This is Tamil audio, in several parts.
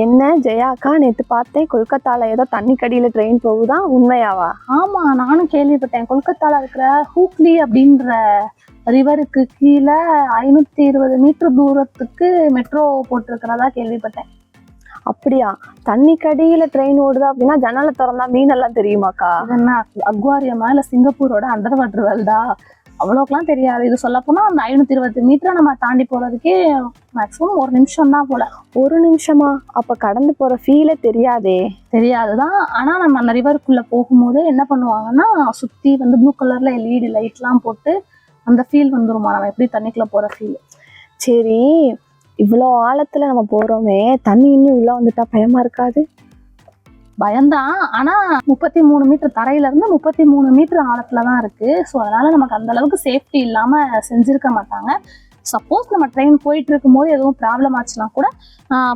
என்ன ஜெயாக்கா, நேத்து பார்த்தேன் கொல்கத்தால ஏதோ தண்ணி கடியில ட்ரெயின் போகுதா, உண்மையாவா? ஆமா, நானும் கேள்விப்பட்டேன். கொல்கத்தால இருக்கிற ஹூக்லி அப்படின்ற ரிவருக்கு கீழே 520 மீட்டர் தூரத்துக்கு மெட்ரோ போட்டிருக்கிறதா கேள்விப்பட்டேன். அப்படியா? தண்ணி கடியில ட்ரெயின் ஓடுதா அப்படின்னா ஜன்னலை திறந்தா மீனெல்லாம் தெரியுமாக்கா? இது என்ன அக்வாரியமா இல்ல சிங்கப்பூரோட அண்டர் வாட்டர் வேர்ல்டா? அவ்வளோக்கெல்லாம் தெரியாது. இது சொல்லப்போனா அந்த 520 மீட்டரை நம்ம தாண்டி போறதுக்கே மேக்ஸிமம் 1 நிமிஷம் தான் போல. 1 நிமிஷமா? அப்ப கடந்து போற ஃபீலே தெரியாதே. தெரியாதுதான். ஆனா நம்ம அந்த ரிவருக்குள்ள போகும்போது என்ன பண்ணுவாங்கன்னா, சுத்தி வந்து ப்ளூ கலர்ல எல்இடி லைட்லாம் போட்டு அந்த ஃபீல் வந்துருமா, நம்ம எப்படி தண்ணிக்குள்ள போற ஃபீல். சரி, இவ்வளோ ஆழத்துல நம்ம போறோமே, தண்ணி இன்னும் உள்ள வந்துட்டா பயமா இருக்காது? பயம்தான். ஆனா 33 மீட்டர் தரையில இருந்து 33 மீட்டர் ஆழத்துல தான் இருக்கு. ஸோ அதனால நமக்கு அந்த அளவுக்கு சேஃப்டி இல்லாம செஞ்சிருக்க மாட்டாங்க. சப்போஸ் நம்ம ட்ரெயின் போயிட்டு இருக்கும்போது எதுவும் ப்ராப்ளம் ஆச்சுன்னா கூட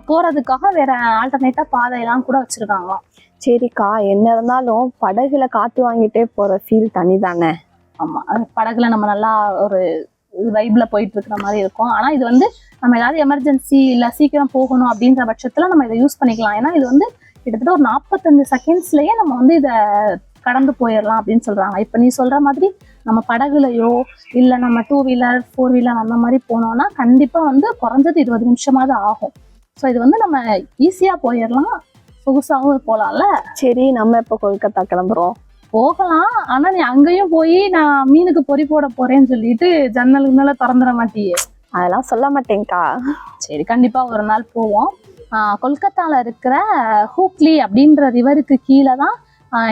போறதுக்காக வேற ஆல்டர்னேட்டா பாதையெல்லாம் கூட வச்சிருக்காங்களாம். சரிக்கா, என்ன இருந்தாலும் படகுல காத்து வாங்கிட்டே போற ஃபீல் தனி தானே. ஆமா, அது படகுல நம்ம நல்லா ஒரு வைப்ல போயிட்டு இருக்கிற மாதிரி இருக்கும். ஆனா இது வந்து நம்ம ஏதாவது எமர்ஜென்சி இல்ல சீக்கிரம் போகணும் அப்படின்ற பட்சத்துல நம்ம இதை யூஸ் பண்ணிக்கலாம். ஏன்னா இது வந்து கிட்டத்தட்ட ஒரு 45 செகண்ட்ஸ்லயே நம்ம வந்து இதை கடந்து போயிடலாம் அப்படின்னு சொல்றாங்க. இப்ப நீ சொல்ற மாதிரி நம்ம படகுலையோ இல்ல நம்ம 2 வீலர் 4 வீலர் அந்த மாதிரி போனோம்னா கண்டிப்பா வந்து குறைஞ்சது 20 நிமிஷமாவது ஆகும். ஸோ இது வந்து நம்ம ஈஸியா போயிடலாம், சொகுசாவும் போகலாம்ல. சரி, நம்ம எப்போ கொல்கத்தா கிளம்புறோம்? போகலாம். ஆனா நீ அங்கேயும் போய் நான் மீனுக்கு பொறி போட போறேன்னு சொல்லிட்டு ஜன்னலுக்குனால திறந்துட மாட்டியே. அதெல்லாம் சொல்ல மாட்டேங்க்கா. சரி, கண்டிப்பா ஒரு நாள் போவோம். கொல்கத்தால இருக்கிற ஹூக்லி அப்படின்ற ரிவருக்கு கீழே தான்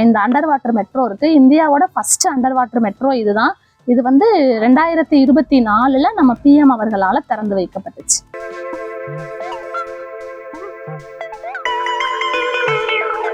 இந்த அண்டர் வாட்டர் மெட்ரோ இருக்கு. இந்தியாவோட ஃபர்ஸ்ட் அண்டர் வாட்டர் மெட்ரோ இதுதான். இது வந்து 2024 நம்ம PM அவர்களால திறந்து வைக்கப்பட்டுச்சு.